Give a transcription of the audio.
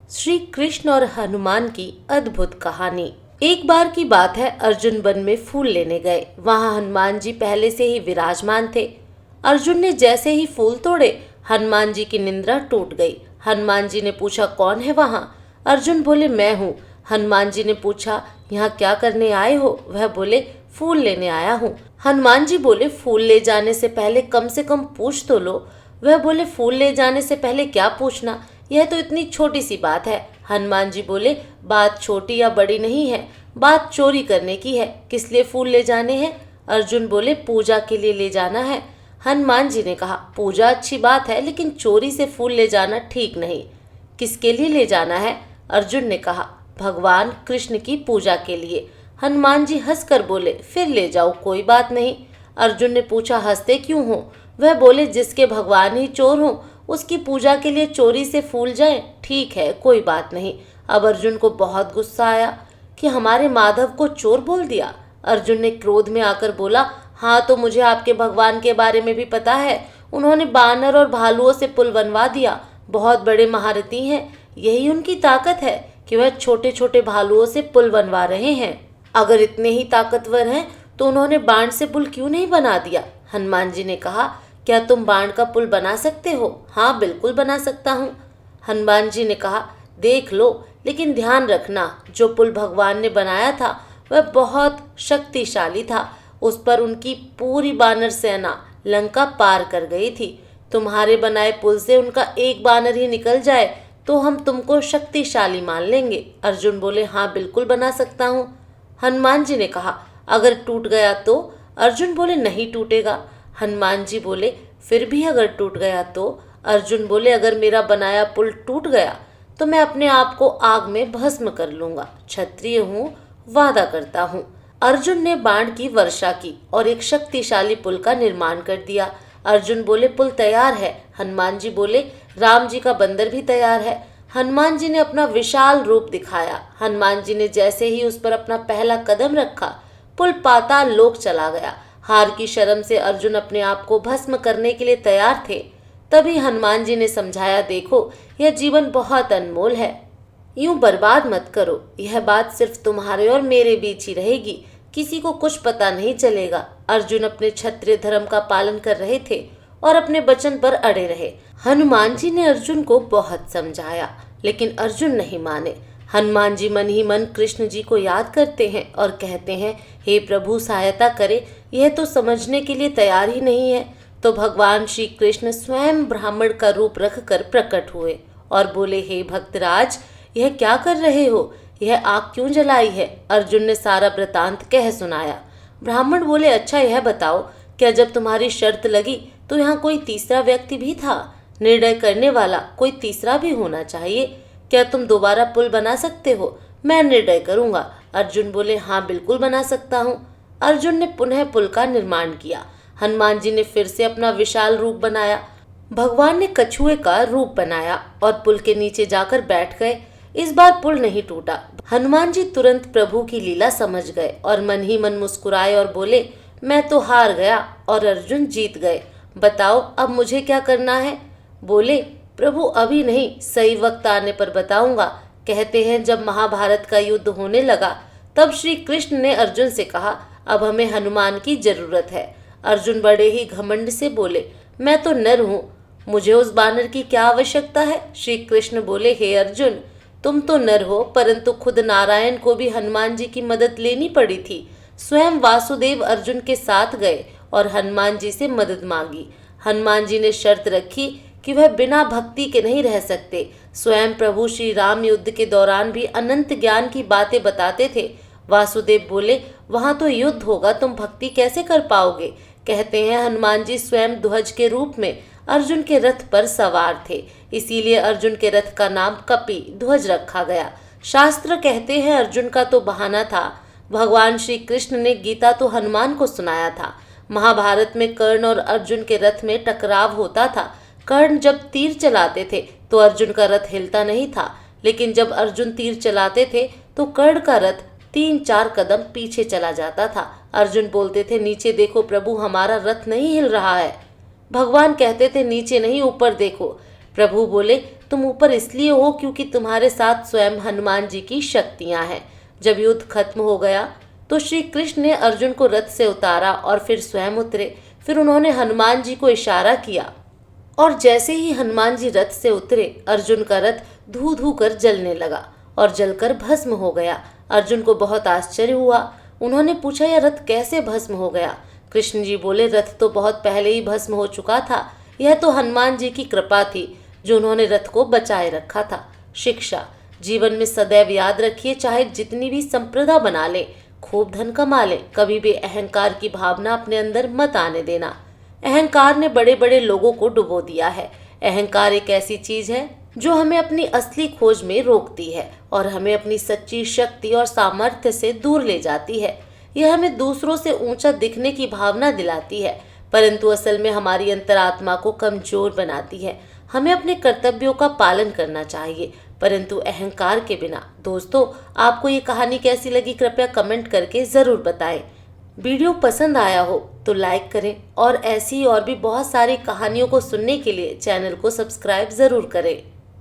श्री कृष्ण और हनुमान की अद्भुत कहानी। एक बार की बात है, अर्जुन वन में फूल लेने गए। वहां हनुमान जी पहले से ही विराजमान थे। अर्जुन ने जैसे ही फूल तोड़े, हनुमान जी की निंद्रा टूट गई। हनुमान जी ने पूछा, कौन है वहां? अर्जुन बोले, मैं हूँ। हनुमान जी ने पूछा, यहाँ क्या करने आए हो? वह बोले, फूल लेने आया हूँ। हनुमान जी बोले, फूल ले जाने से कम पूछ तो लो। वह बोले, फूल ले जाने से पहले क्या पूछना, यह तो इतनी छोटी सी बात है। हनुमान जी बोले, बात छोटी या बड़ी नहीं है, बात चोरी करने की है। किस लिए फूल ले जाने हैं? अर्जुन बोले, पूजा के लिए ले जाना है। हनुमान जी ने कहा, पूजा अच्छी बात है, लेकिन चोरी से फूल ले जाना ठीक नहीं। किसके लिए ले जाना है? अर्जुन ने कहा, भगवान कृष्ण की पूजा के लिए। हनुमान जी हंसकर बोले, फिर ले जाओ, कोई बात नहीं। अर्जुन ने पूछा, हंसते क्यों हो? वह बोले, जिसके भगवान ही चोर हों, उसकी पूजा के लिए चोरी से फूल जाए, ठीक है, कोई बात नहीं। अब अर्जुन को बहुत गुस्सा आया कि हमारे माधव को चोर बोल दिया। अर्जुन ने क्रोध में आकर बोला, हाँ तो मुझे आपके भगवान के बारे में भी पता है। उन्होंने बानर और भालुओं से पुल बनवा दिया। बहुत बड़े महारथी हैं। यही उनकी ताकत है कि वह छोटे छोटे भालुओं से पुल बनवा रहे हैं। अगर इतने ही ताकतवर हैं तो उन्होंने बाण से पुल क्यों नहीं बना दिया? हनुमान जी ने कहा, क्या तुम बाण का पुल बना सकते हो? हाँ, बिल्कुल बना सकता हूँ। हनुमान जी ने कहा, देख लो, लेकिन ध्यान रखना, जो पुल भगवान ने बनाया था वह बहुत शक्तिशाली था। उस पर उनकी पूरी बानर सेना लंका पार कर गई थी। तुम्हारे बनाए पुल से उनका एक बानर ही निकल जाए तो हम तुमको शक्तिशाली मान लेंगे। अर्जुन बोले, हाँ बिल्कुल बना सकता हूँ। हनुमान जी ने कहा, अगर टूट गया तो? अर्जुन बोले, नहीं टूटेगा। हनुमान जी बोले, फिर भी अगर टूट गया तो? अर्जुन बोले, अगर मेरा बनाया पुल टूट गया तो मैं अपने आप को आग में भस्म कर लूंगा। क्षत्रिय हूँ, वादा करता हूँ। अर्जुन ने बाण की वर्षा की और एक शक्तिशाली पुल का निर्माण कर दिया। अर्जुन बोले, पुल तैयार है। हनुमान जी बोले, राम जी का बंदर भी तैयार है। हनुमान जी ने अपना विशाल रूप दिखाया। हनुमान जी ने जैसे ही उस पर अपना पहला कदम रखा, पुल पाताल लोक चला गया। हार की शर्म से अर्जुन अपने आप को भस्म करने के लिए तैयार थे। तभी हनुमान जी ने समझाया, देखो, यह जीवन बहुत अनमोल है, यूं बर्बाद मत करो। यह बात सिर्फ तुम्हारे और मेरे बीच ही रहेगी, किसी को कुछ पता नहीं चलेगा। अर्जुन अपने क्षत्रिय धर्म का पालन कर रहे थे और अपने वचन पर अड़े रहे। हनुमान जी ने अर्जुन को बहुत समझाया, लेकिन अर्जुन नहीं माने। हनुमान जी मन ही मन कृष्ण जी को याद करते हैं और कहते हैं, हे प्रभु सहायता करे, यह तो समझने के लिए तैयार ही नहीं है। तो भगवान श्री कृष्ण स्वयं ब्राह्मण का रूप रखकर प्रकट हुए और बोले, हे भक्तराज, यह क्या कर रहे हो? यह आग क्यों जलाई है? अर्जुन ने सारा वृतांत कह सुनाया। ब्राह्मण बोले, अच्छा यह बताओ, क्या जब तुम्हारी शर्त लगी तो यहाँ कोई तीसरा व्यक्ति भी था? निर्णय करने वाला कोई तीसरा भी होना चाहिए। क्या तुम दोबारा पुल बना सकते हो? मैं निर्णय करूंगा। अर्जुन बोले, हाँ बिल्कुल बना सकता हूँ। अर्जुन ने पुनः पुल का निर्माण किया। हनुमान जी ने फिर से अपना विशाल रूप बनाया। भगवान ने कछुए का रूप बनाया और पुल के नीचे जाकर बैठ गए। इस बार पुल नहीं टूटा। हनुमान जी तुरंत प्रभु की लीला समझ गए और मन ही मन मुस्कुराए और बोले, मैं तो हार गया और अर्जुन जीत गए। बताओ अब मुझे क्या करना है? बोले, प्रभु अभी नहीं, सही वक्त आने पर बताऊंगा। कहते हैं जब महाभारत का युद्ध होने लगा तब श्री कृष्ण ने अर्जुन से कहा, अब हमें हनुमान की जरूरत है। अर्जुन बड़े ही घमंड से बोले, मैं तो नर हूँ, मुझे उस बानर की क्या आवश्यकता है? श्री कृष्ण बोले, हे अर्जुन, तुम तो नर हो, परंतु खुद नारायण को भी हनुमान जी की मदद लेनी पड़ी थी। स्वयं वासुदेव अर्जुन के साथ गए और हनुमान जी से मदद मांगी। हनुमान जी ने शर्त रखी कि वह बिना भक्ति के नहीं रह सकते। स्वयं प्रभु श्री राम युद्ध के दौरान भी अनंत ज्ञान की बातें बताते थे। वासुदेव बोले, वहां तो युद्ध होगा, तुम भक्ति कैसे कर पाओगे? कहते हैं हनुमान जी स्वयं ध्वज के रूप में अर्जुन के रथ पर सवार थे, इसीलिए अर्जुन के रथ का नाम कपि ध्वज रखा गया। शास्त्र कहते हैं अर्जुन का तो बहाना था। भगवान श्री कृष्ण ने गीता तो हनुमान को सुनाया था। महाभारत में कर्ण और अर्जुन के रथ में टकराव होता था। कर्ण जब तीर चलाते थे तो अर्जुन का रथ हिलता नहीं था, लेकिन जब अर्जुन तीर चलाते थे तो कर्ण का रथ 3-4 कदम पीछे चला जाता था। अर्जुन बोलते थे, नीचे देखो प्रभु, हमारा रथ नहीं हिल रहा है। भगवान कहते थे, नीचे नहीं ऊपर देखो। प्रभु बोले, तुम ऊपर इसलिए हो क्योंकि तुम्हारे साथ स्वयं हनुमान जी की शक्तियां हैं। जब युद्ध खत्म हो गया तो श्री कृष्ण ने अर्जुन को रथ से उतारा और फिर स्वयं उतरे। फिर उन्होंने हनुमान जी को इशारा किया और जैसे ही हनुमान जी रथ से उतरे, अर्जुन का रथ धू धू कर जलने लगा और जलकर भस्म हो गया। अर्जुन को बहुत आश्चर्य हुआ। उन्होंने पूछा, यह रथ कैसे भस्म हो गया? कृष्ण जी बोले, रथ तो बहुत पहले ही भस्म हो चुका था। यह तो हनुमान जी की कृपा थी जो उन्होंने रथ को बचाए रखा था। शिक्षा: जीवन में सदैव याद रखिए, चाहे जितनी भी संप्रदा बना ले, खूब धन कमा ले, कभी भी अहंकार की भावना अपने अंदर मत आने देना। अहंकार ने बड़े बड़े लोगों को डुबो दिया है। अहंकार एक ऐसी चीज है जो हमें अपनी असली खोज में रोकती है और हमें अपनी सच्ची शक्ति और सामर्थ्य से दूर ले जाती है। यह हमें दूसरों से ऊंचा दिखने की भावना दिलाती है, परंतु असल में हमारी अंतरात्मा को कमजोर बनाती है। हमें अपने कर्तव्यों का पालन करना चाहिए, परंतु अहंकार के बिना। दोस्तों, आपको ये कहानी कैसी लगी कृपया कमेंट करके ज़रूर बताएं। वीडियो पसंद आया हो तो लाइक करें और ऐसी और भी बहुत सारी कहानियों को सुनने के लिए चैनल को सब्सक्राइब ज़रूर करें।